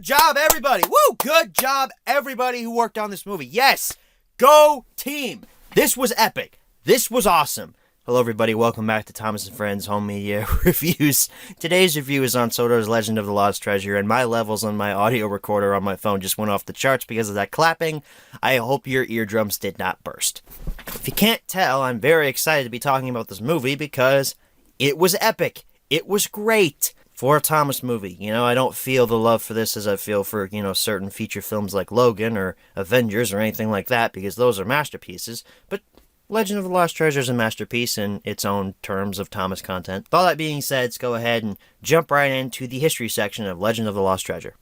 job, everybody. Woo! Good job, everybody who worked on this movie. Yes! Go team! This was epic. This was awesome. Hello, everybody. Welcome back to Thomas and Friends Home Media Reviews. Today's review is on Sodor's Legend of the Lost Treasure, and my levels on my audio recorder on my phone just went off the charts because of that clapping. I hope your eardrums did not burst. If you can't tell, I'm very excited to be talking about this movie because it was epic. It was great. For a Thomas movie, I don't feel the love for this as I feel for, certain feature films like Logan or Avengers or anything like that, because those are masterpieces, but Legend of the Lost Treasure is a masterpiece in its own terms of Thomas content. With all that being said, let's go ahead and jump right into the history section of Legend of the Lost Treasure.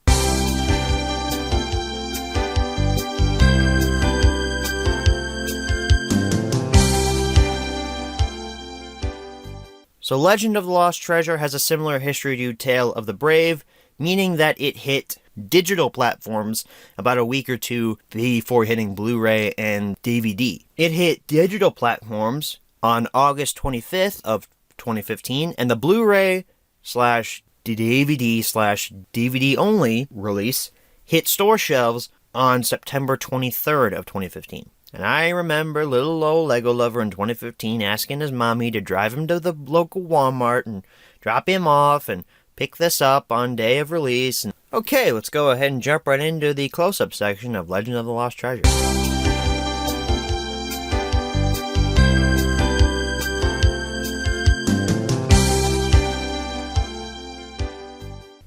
So Legend of the Lost Treasure has a similar history to Tale of the Brave, meaning that it hit digital platforms about a week or two before hitting Blu-ray and DVD. It hit digital platforms on August 25th of 2015, and the Blu-ray / DVD / DVD only release hit store shelves on September 23rd of 2015. And I remember little old Lego lover in 2015 asking his mommy to drive him to the local Walmart and drop him off and pick this up on day of release. And okay, let's go ahead and jump right into the close-up section of Legend of the Lost Treasure.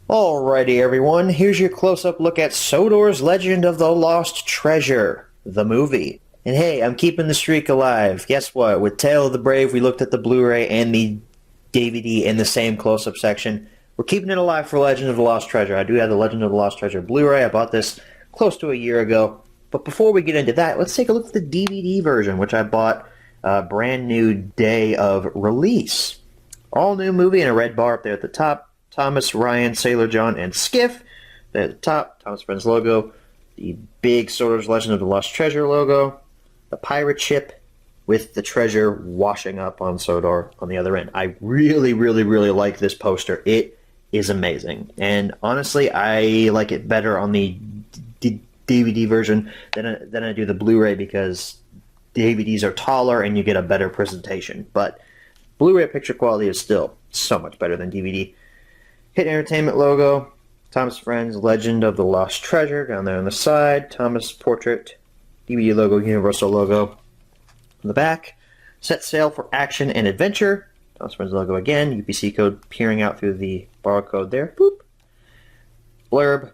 Alrighty everyone, here's your close-up look at Sodor's Legend of the Lost Treasure, the movie. And hey, I'm keeping the streak alive. Guess what? With Tale of the Brave, we looked at the Blu-ray and the DVD in the same close-up section. We're keeping it alive for Legend of the Lost Treasure. I do have the Legend of the Lost Treasure Blu-ray. I bought this close to a year ago. But before we get into that, let's take a look at the DVD version, which I bought brand new day of release. All new movie in a red bar up there at the top. Thomas, Ryan, Sailor John, and Skiff. There at the top, Thomas Friends logo. The big Sodor's Legend of the Lost Treasure logo. The pirate ship with the treasure washing up on Sodor on the other end. I really, really, really like this poster. It is amazing. And honestly, I like it better on the DVD version than I do the Blu-ray because DVDs are taller and you get a better presentation. But Blu-ray picture quality is still so much better than DVD. Hit Entertainment logo. Thomas Friends Legend of the Lost Treasure down there on the side. Thomas portrait. DVD logo, Universal logo on the back. Set sail for action and adventure. Thomas Friends logo again. UPC code peering out through the barcode there. Boop. Blurb.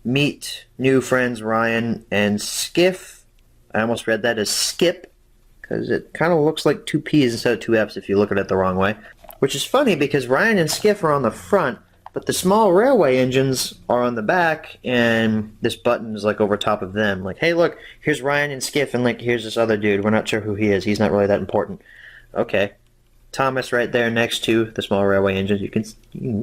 Meet new friends Ryan and Skiff. I almost read that as Skip because it kind of looks like two P's instead of two F's if you look at it the wrong way. Which is funny because Ryan and Skiff are on the front, but the small railway engines are on the back, and this button is like over top of them. Like, hey, look, here's Ryan and Skiff, and like, here's this other dude. We're not sure who he is. He's not really that important. Okay. Thomas right there next to the small railway engines. You can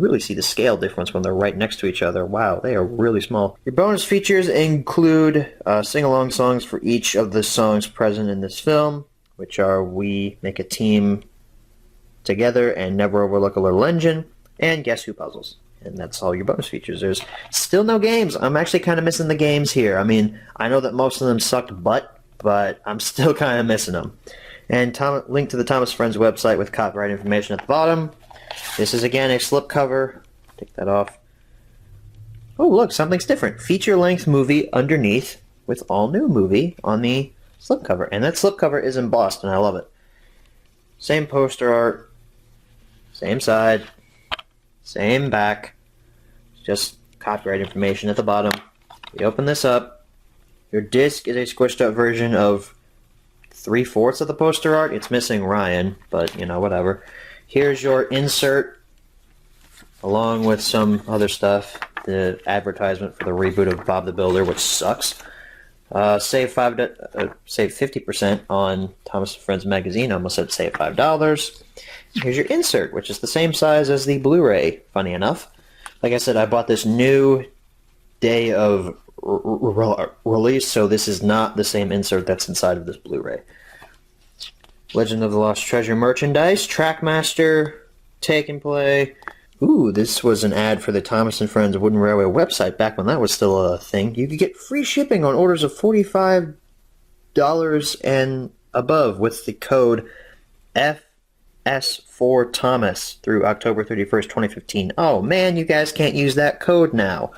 really see the scale difference when they're right next to each other. Wow, they are really small. Your bonus features include sing-along songs for each of the songs present in this film, which are We Make a Team Together and Never Overlook a Little Engine, and Guess Who puzzles. And that's all your bonus features. There's still no games. I'm actually kind of missing the games here. I mean, I know that most of them sucked butt, but I'm still kind of missing them. And link to the Thomas Friends website with copyright information at the bottom. This is, again, a slipcover. Take that off. Oh, look, something's different. Feature-length movie underneath with all new movie on the slipcover. And that slipcover is embossed, and I love it. Same poster art. Same side. Same back, just copyright information at the bottom. You open this up. Your disc is a squished up version of 3/4 of the poster art. It's missing Ryan, but whatever. Here's your insert, along with some other stuff. The advertisement for the reboot of Bob the Builder, which sucks. Save 50% on Thomas Friends magazine. I almost said save $5. Here's your insert, which is the same size as the Blu-ray, funny enough. Like I said, I bought this new day of release, so this is not the same insert that's inside of this Blu-ray. Legend of the Lost Treasure merchandise, Trackmaster, Take and Play, Ooh, this was an ad for the Thomas and Friends Wooden Railway website back when that was still a thing. You could get free shipping on orders of $45 and above with the code FS4Thomas through October 31st, 2015. Oh man, you guys can't use that code now.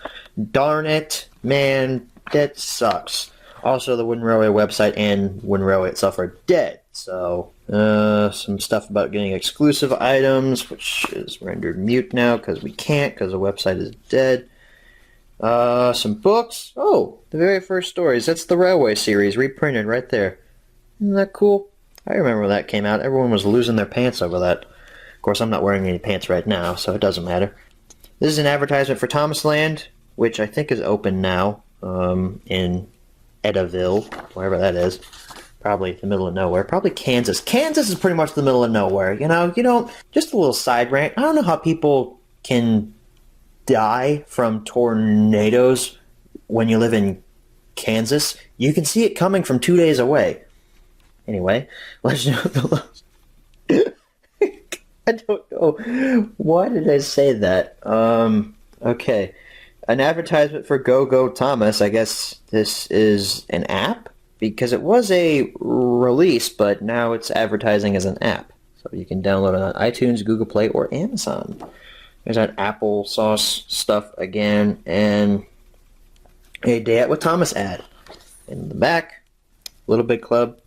Darn it. Man, that sucks. Also, the Wooden Railway website and Wooden Railway itself are dead. So, some stuff about getting exclusive items, which is rendered mute now because we can't because the website is dead. Some books. Oh, the very first stories. That's the Railway series reprinted right there. Isn't that cool? I remember when that came out. Everyone was losing their pants over that. Of course, I'm not wearing any pants right now, so it doesn't matter. This is an advertisement for Thomas Land, which I think is open now in Edaville, wherever that is. Probably the middle of nowhere. Probably Kansas. Kansas is pretty much the middle of nowhere. You know, just a little side rant. I don't know how people can die from tornadoes when you live in Kansas. You can see it coming from 2 days away. Anyway, Legend of the Lost. I don't know. Why did I say that? Okay. An advertisement for Go Go Thomas. I guess this is an app? Because it was a release, but now it's advertising as an app. So you can download it on iTunes, Google Play, or Amazon. There's that applesauce stuff again, and a Day Out with Thomas ad. In the back, Little Big Club,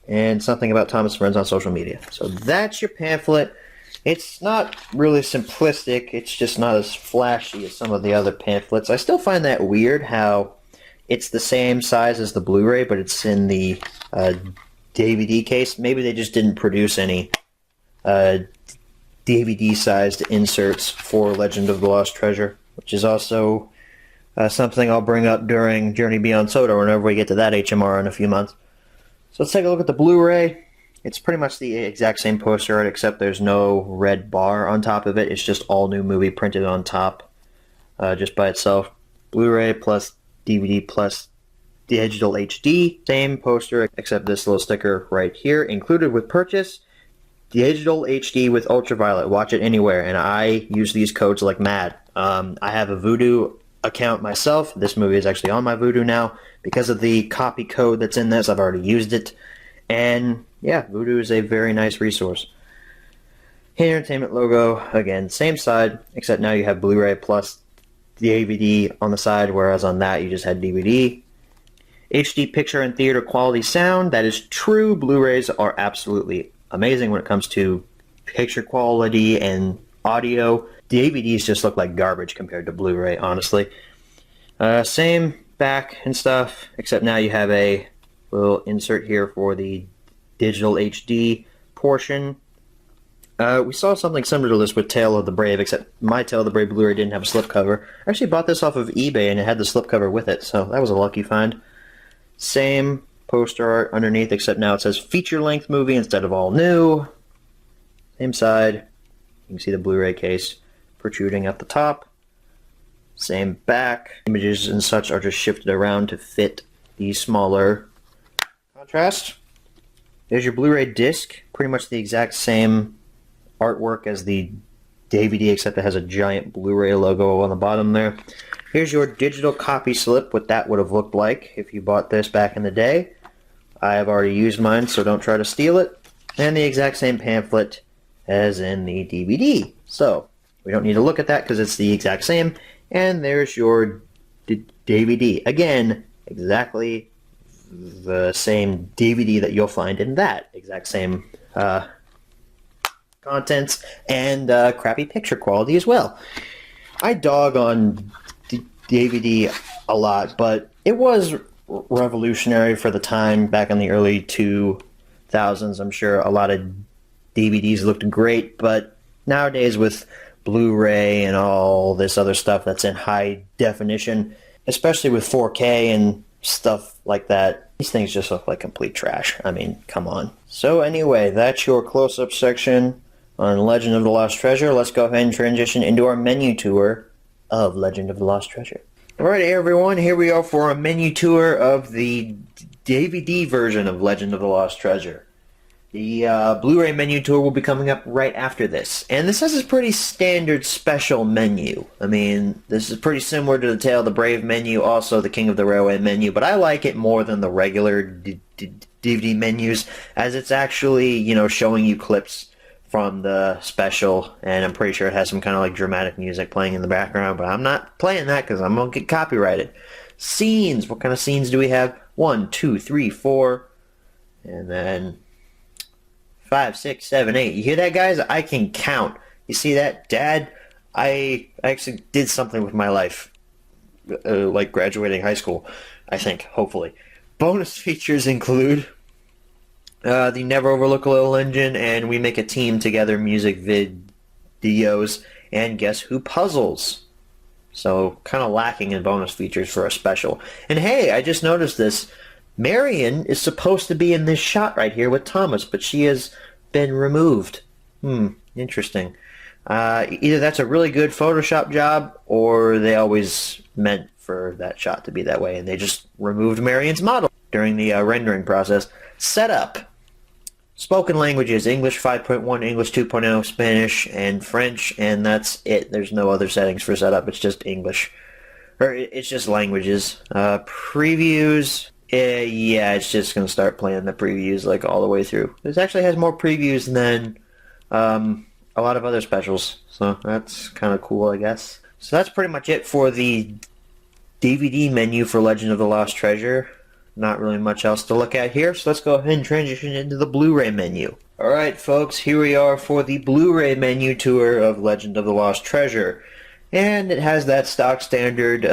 and something about Thomas Friends on social media. So that's your pamphlet. It's not really simplistic. It's just not as flashy as some of the other pamphlets. I still find that weird how it's the same size as the Blu-ray, but it's in the DVD case. Maybe they just didn't produce any DVD-sized inserts for Legend of the Lost Treasure, which is also something I'll bring up during Journey Beyond Sodor whenever we get to that HMR in a few months. So let's take a look at the Blu-ray. It's pretty much the exact same poster art, except there's no red bar on top of it. It's just all new movie printed on top just by itself. Blu-ray plus DVD plus digital HD, same poster except this little sticker right here, included with purchase, digital HD with ultraviolet, watch it anywhere, and I use these codes like mad. I have a Vudu account myself. This movie is actually on my Vudu now. Because of the copy code that's in this, I've already used it, and yeah, Vudu is a very nice resource. Entertainment logo, again, same side, except now you have Blu-ray plus DVD on the side, whereas on that you just had DVD. HD picture and theater quality sound, that is true. Blu-rays are absolutely amazing when it comes to picture quality and audio. DVDs just look like garbage compared to Blu-ray, honestly. Same back and stuff, except now you have a little insert here for the digital HD portion. We saw something similar to this with Tale of the Brave, except my Tale of the Brave Blu-ray didn't have a slipcover. I actually bought this off of eBay and it had the slipcover with it, so that was a lucky find. Same poster art underneath, except now it says feature-length movie instead of all new. Same side. You can see the Blu-ray case protruding at the top. Same back. Images and such are just shifted around to fit the smaller contrast. There's your Blu-ray disc, pretty much the exact same artwork as the DVD, except it has a giant Blu-ray logo on the bottom there. Here's your digital copy slip, what that would have looked like if you bought this back in the day. I have already used mine, so don't try to steal it. And the exact same pamphlet as in the DVD. So, we don't need to look at that because it's the exact same. And there's your DVD. Again, exactly the same DVD that you'll find in that exact same contents and crappy picture quality as well. I dog on DVD a lot, but it was revolutionary for the time back in the early 2000s. I'm sure a lot of DVDs looked great, but nowadays with Blu-ray and all this other stuff that's in high definition, especially with 4K and stuff like that, these things just look like complete trash. I mean, come on. So anyway, that's your close-up section on Legend of the Lost Treasure. Let's go ahead and transition into our menu tour of Legend of the Lost Treasure. Alright everyone, here we are for a menu tour of the DVD version of Legend of the Lost Treasure. The Blu-ray menu tour will be coming up right after this. And this has a pretty standard special menu. I mean, this is pretty similar to the Tale of the Brave menu, also the King of the Railway menu, but I like it more than the regular DVD menus, as it's actually, showing you clips from the special, and I'm pretty sure it has some kind of like dramatic music playing in the background, but I'm not playing that because I'm going to get copyrighted. Scenes. What kind of scenes do we have? 1, 2, 3, 4, and then 5, 6, 7, 8. You hear that, guys? I can count. You see that? Dad, I actually did something with my life. Like graduating high school, I think, hopefully. Bonus features include the Never Overlook a Little Engine and We Make a Team Together music videos and Guess Who puzzles. So, kind of lacking in bonus features for a special. And hey, I just noticed this. Marion is supposed to be in this shot right here with Thomas, but she has been removed. Interesting. Either that's a really good Photoshop job, or they always meant for that shot to be that way, and they just removed Marion's model during the rendering process. Setup. Spoken languages, English 5.1, English 2.0, Spanish, and French, and that's it. There's no other settings for setup. It's just English. Or it's just languages. Previews. Yeah, it's just going to start playing the previews like all the way through. This actually has more previews than a lot of other specials, so that's kind of cool, I guess. So that's pretty much it for the DVD menu for Legend of the Lost Treasure. Not really much else to look at here, so let's go ahead and transition into the Blu-ray menu. Alright folks, here we are for the Blu-ray menu tour of Legend of the Lost Treasure. And it has that stock standard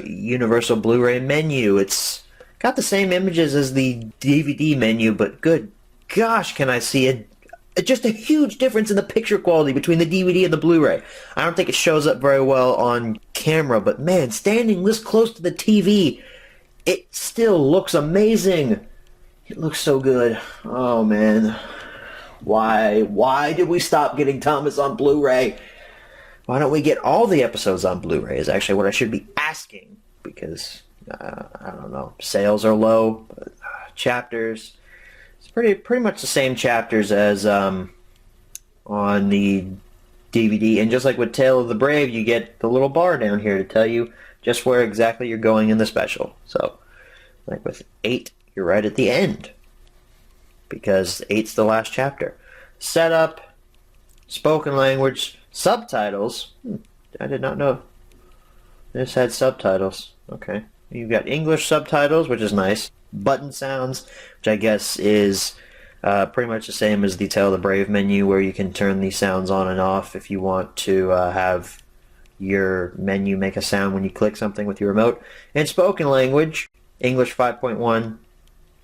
universal Blu-ray menu. It's got the same images as the DVD menu, but good gosh, can I see just a huge difference in the picture quality between the DVD and the Blu-ray. I don't think it shows up very well on camera, but man, standing this close to the TV, it still looks amazing. It looks so good. Oh man. Why did we stop getting Thomas on Blu-ray? Why don't we get all the episodes on Blu-ray is actually what I should be asking, because I don't know, sales are low, but, chapters, it's pretty much the same chapters as on the DVD, and just like with Tale of the Brave, you get the little bar down here to tell you just where exactly you're going in the special. So, like with 8, you're right at the end, because 8's the last chapter. Setup, spoken language, subtitles. I did not know this had subtitles. Okay. You've got English subtitles, which is nice. Button sounds, which I guess is pretty much the same as the Tale of the Brave menu, where you can turn these sounds on and off if you want to have your menu make a sound when you click something with your remote. And spoken language, English 5.1,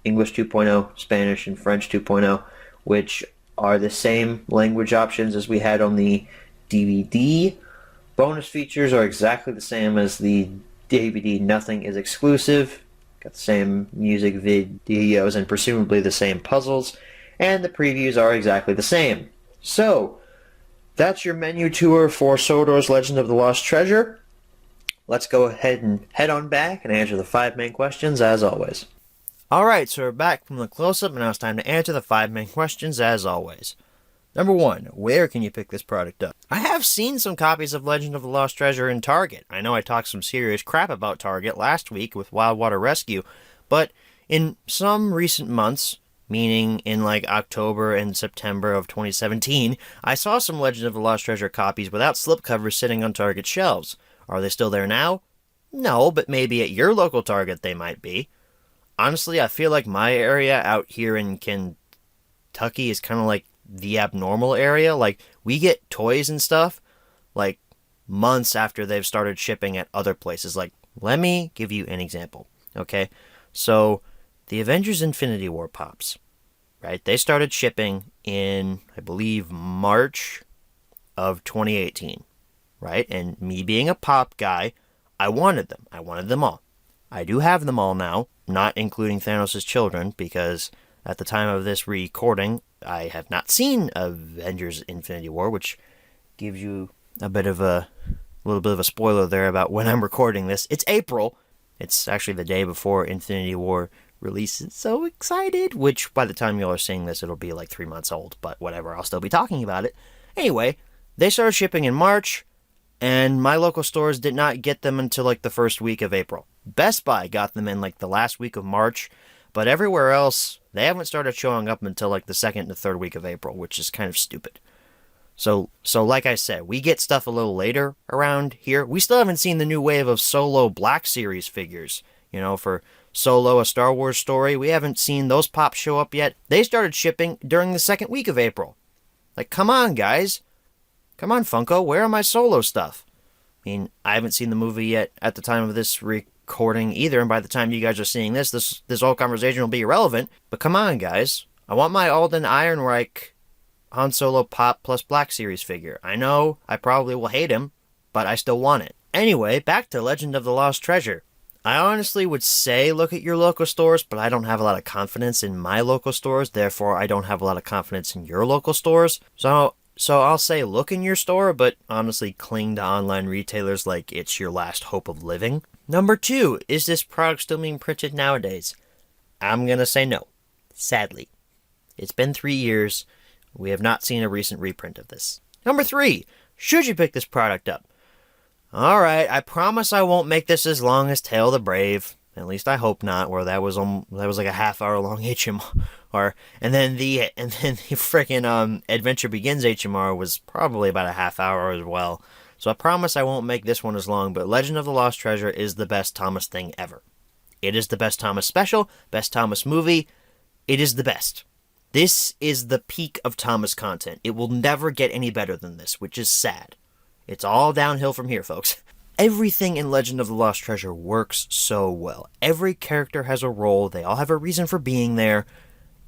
English 2.0, Spanish and French 2.0, which are the same language options as we had on the DVD. Bonus features are exactly the same as the DVD. Nothing is exclusive. Got the same music videos and presumably the same puzzles. And the previews are exactly the same. So, that's your menu tour for Sodor's Legend of the Lost Treasure. Let's go ahead and head on back and answer the 5 main questions as always. Alright, so we're back from the close-up, and now it's time to answer the 5 main questions as always. Number 1, where can you pick this product up? I have seen some copies of Legend of the Lost Treasure in Target. I know I talked some serious crap about Target last week with Wild Water Rescue, but in some recent months, meaning in like October and September of 2017, I saw some Legend of the Lost Treasure copies without slipcovers sitting on Target shelves. Are they still there now? No, but maybe at your local Target they might be. Honestly, I feel like my area out here in Kentucky is kind of like the abnormal area. Like, we get toys and stuff like months after they've started shipping at other places. Like, let me give you an example, okay? So, the Avengers Infinity War pops, right? They started shipping in, I believe, March of 2018, right? And me being a pop guy, I wanted them. I wanted them all. I do have them all now, not including Thanos' children, because at the time of this recording, I have not seen Avengers Infinity War, which gives you a little bit of a spoiler there about when I'm recording this. It's April. It's actually the day before Infinity War releases. So excited! Which, by the time y'all are seeing this, it'll be like 3 months old, but whatever, I'll still be talking about it. Anyway, they started shipping in March, and my local stores did not get them until like the first week of April. Best Buy got them in like the last week of March, but everywhere else, they haven't started showing up until like the second and the third week of April, which is kind of stupid. So like I said, we get stuff a little later around here. We still haven't seen the new wave of Solo Black Series figures. You know, for Solo, a Star Wars story, we haven't seen those pops show up yet. They started shipping during the second week of April. Like, come on, guys. Come on, Funko, where are my Solo stuff? I mean, I haven't seen the movie yet at the time of this recording either, and by the time you guys are seeing this whole conversation will be irrelevant. But come on, guys. I want my Alden Ehrenreich Han Solo Pop plus Black Series figure. I know I probably will hate him, but I still want it. Anyway, back to Legend of the Lost Treasure. I honestly would say look at your local stores, but I don't have a lot of confidence in my local stores, therefore I don't have a lot of confidence in your local stores. So I'll say look in your store, but honestly cling to online retailers like it's your last hope of living. Number 2, is this product still being printed nowadays? I'm gonna say no. Sadly. It's been 3 years. We have not seen a recent reprint of this. Number 3, should you pick this product up? Alright, I promise I won't make this as long as Tale of the Brave. At least I hope not, where that was like a half-hour long HMR. And then the frickin' Adventure Begins HMR was probably about a half hour as well. So I promise I won't make this one as long, but Legend of the Lost Treasure is the best Thomas thing ever. It is the best Thomas special, best Thomas movie. It is the best. This is the peak of Thomas content. It will never get any better than this, which is sad. It's all downhill from here, folks. Everything in Legend of the Lost Treasure works so well. Every character has a role. They all have a reason for being there,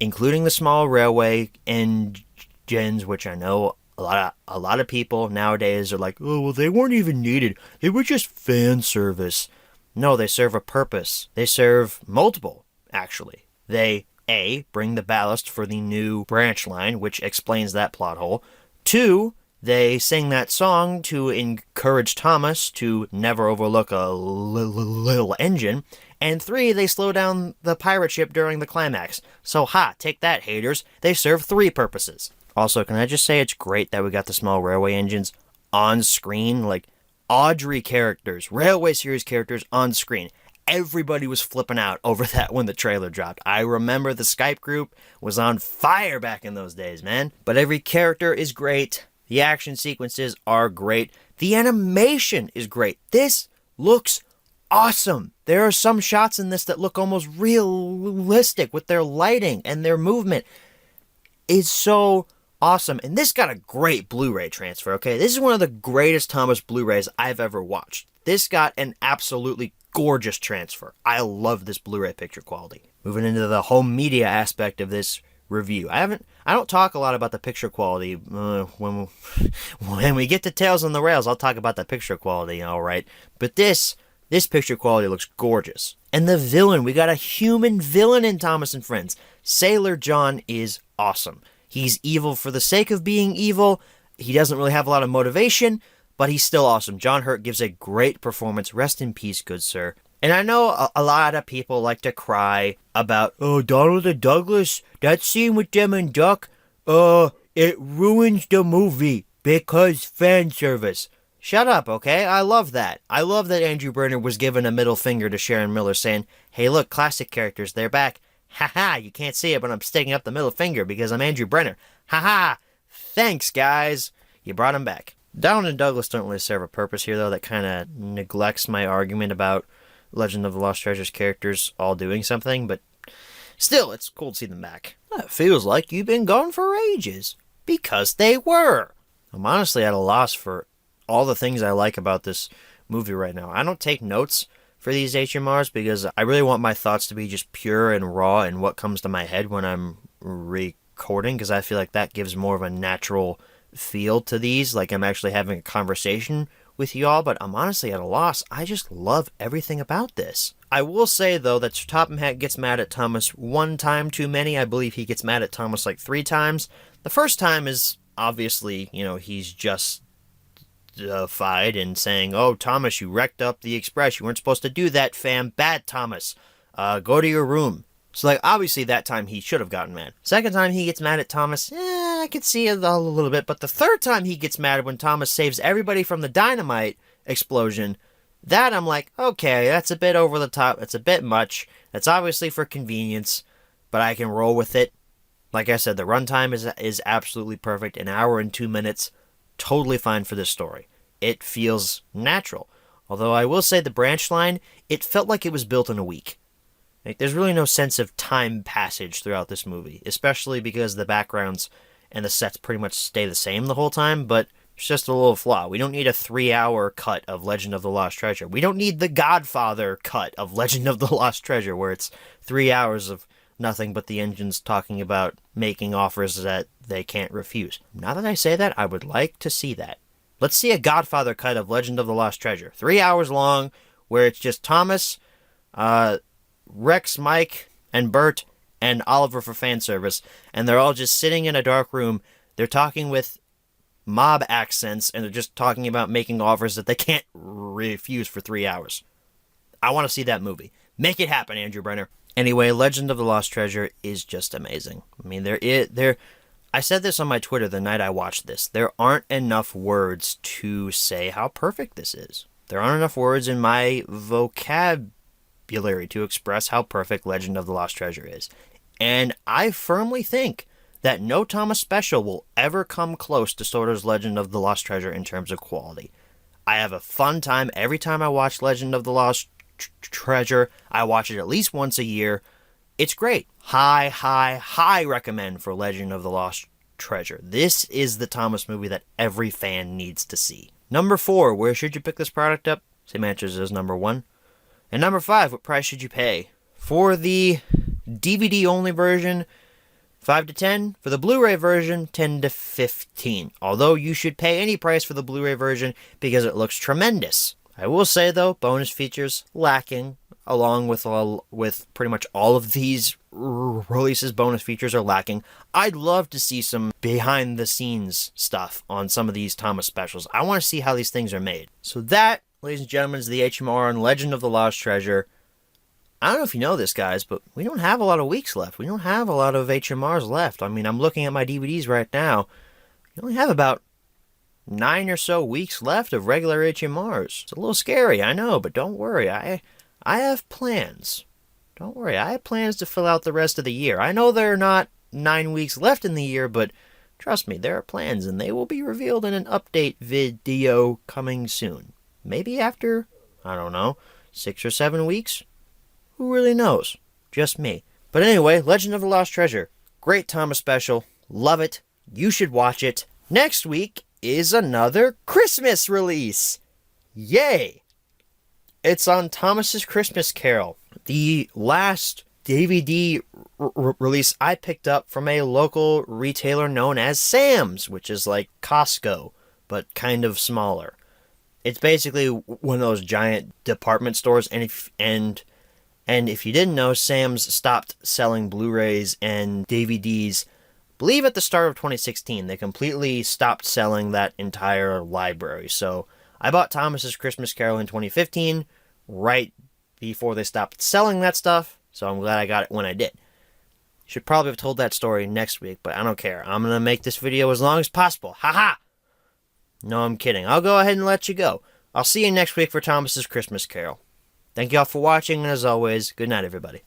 including the small railway engines, which I know a lot of people nowadays are like, oh, well, they weren't even needed. They were just fan service. No, they serve a purpose. They serve multiple, actually. They, A, bring the ballast for the new branch line, which explains that plot hole. 2, they sing that song to encourage Thomas to never overlook a little engine. And 3, they slow down the pirate ship during the climax. So take that, haters. They serve 3 purposes. Also, can I just say it's great that we got the small railway engines on screen? Like, Audrey characters, Railway Series characters on screen. Everybody was flipping out over that when the trailer dropped. I remember the Skype group was on fire back in those days, man. But every character is great. The action sequences are great. The animation is great. This looks awesome. There are some shots in this that look almost realistic with their lighting and their movement. It's so awesome. And this got a great Blu-ray transfer, okay? This is one of the greatest Thomas Blu-rays I've ever watched. This got an absolutely gorgeous transfer. I love this Blu-ray picture quality. Moving into the home media aspect of this review. I don't talk a lot about the picture quality. When we get to Tales on the Rails, I'll talk about the picture quality, alright? But this picture quality looks gorgeous. And the villain, we got a human villain in Thomas and Friends. Sailor John is awesome. He's evil for the sake of being evil. He doesn't really have a lot of motivation, but he's still awesome. John Hurt gives a great performance. Rest in peace, good sir. And I know a lot of people like to cry about, oh, Donald and Douglas, that scene with them and Duck, it ruins the movie because fan service. Shut up, okay? I love that. I love that Andrew Brenner was given a middle finger to Sharon Miller saying, hey, look, classic characters, they're back. Haha, you can't see it, but I'm sticking up the middle finger because I'm Andrew Brenner. Haha, thanks, guys. You brought him back. Donald and Douglas don't really serve a purpose here, though, that kind of neglects my argument about Legend of the Lost Treasure's characters all doing something, but still, it's cool to see them back. It feels like you've been gone for ages. Because they were. I'm honestly at a loss for all the things I like about this movie right now. I don't take notes for these HMRs because I really want my thoughts to be just pure and raw and what comes to my head when I'm recording, because I feel like that gives more of a natural feel to these, like I'm actually having a conversation with you all, but I'm honestly at a loss. I just love everything about this. I will say, though, that Topham Hatt gets mad at Thomas one time too many. I believe he gets mad at Thomas like 3 times. The first time is obviously, he's just justified in saying, oh, Thomas, you wrecked up the Express. You weren't supposed to do that, fam. Bad, Thomas. Go to your room. So, like, obviously that time he should have gotten mad. Second time he gets mad at Thomas, I could see it a little bit. But the third time he gets mad when Thomas saves everybody from the dynamite explosion, that I'm like, okay, that's a bit over the top. That's a bit much. That's obviously for convenience, but I can roll with it. Like I said, the runtime is absolutely perfect. An hour and 2 minutes, totally fine for this story. It feels natural. Although I will say the branch line, it felt like it was built in a week. Like, there's really no sense of time passage throughout this movie, especially because the backgrounds and the sets pretty much stay the same the whole time, but it's just a little flaw. We don't need a 3-hour cut of Legend of the Lost Treasure. We don't need the Godfather cut of Legend of the Lost Treasure, where it's 3 hours of nothing but the engines talking about making offers that they can't refuse. Now that I say that, I would like to see that. Let's see a Godfather cut of Legend of the Lost Treasure. 3 hours long, where it's just Thomas, Rex, Mike, and Bert, and Oliver for fan service, and they're all just sitting in a dark room. They're talking with mob accents, and they're just talking about making offers that they can't refuse for 3 hours. I want to see that movie. Make it happen, Andrew Brenner. Anyway, Legend of the Lost Treasure is just amazing. I mean, I said this on my Twitter the night I watched this. There aren't enough words to say how perfect this is. There aren't enough words in my vocabulary to express how perfect Legend of the Lost Treasure is. And I firmly think that no Thomas special will ever come close to Sodor's Legend of the Lost Treasure in terms of quality. I have a fun time every time I watch Legend of the Lost Treasure. I watch it at least once a year. It's great. High recommend for Legend of the Lost Treasure. This is the Thomas movie that every fan needs to see. Number 4, where should you pick this product up? Same answers as number 1. And number 5, what price should you pay? For the DVD-only version, 5 to 10. For the Blu-ray version, 10 to 15. Although you should pay any price for the Blu-ray version because it looks tremendous. I will say, though, bonus features lacking, along with pretty much all of these releases. Bonus features are lacking. I'd love to see some behind-the-scenes stuff on some of these Thomas specials. I want to see how these things are made. So that, ladies and gentlemen, is the HMR on Legend of the Lost Treasure. I don't know if you know this, guys, but we don't have a lot of weeks left. We don't have a lot of HMRs left. I mean, I'm looking at my DVDs right now. You only have about 9 or so weeks left of regular HMRs. It's a little scary, I know, but don't worry. I have plans. Don't worry, I have plans to fill out the rest of the year. I know there are not 9 weeks left in the year, but trust me, there are plans, and they will be revealed in an update video coming soon. Maybe after, I don't know, 6 or 7 weeks? Who really knows? Just me. But anyway, Legend of the Lost Treasure. Great Thomas special. Love it. You should watch it. Next week is another Christmas release. Yay! It's on Thomas's Christmas Carol. The last DVD release I picked up from a local retailer known as Sam's, which is like Costco, but kind of smaller. It's basically one of those giant department stores, and if you didn't know, Sam's stopped selling Blu-rays and DVDs, I believe at the start of 2016. They completely stopped selling that entire library. So I bought Thomas's Christmas Carol in 2015, right before they stopped selling that stuff. So I'm glad I got it when I did. Should probably have told that story next week, but I don't care. I'm going to make this video as long as possible. Haha! No, I'm kidding. I'll go ahead and let you go. I'll see you next week for Thomas's Christmas Carol. Thank you all for watching, and as always, good night, everybody.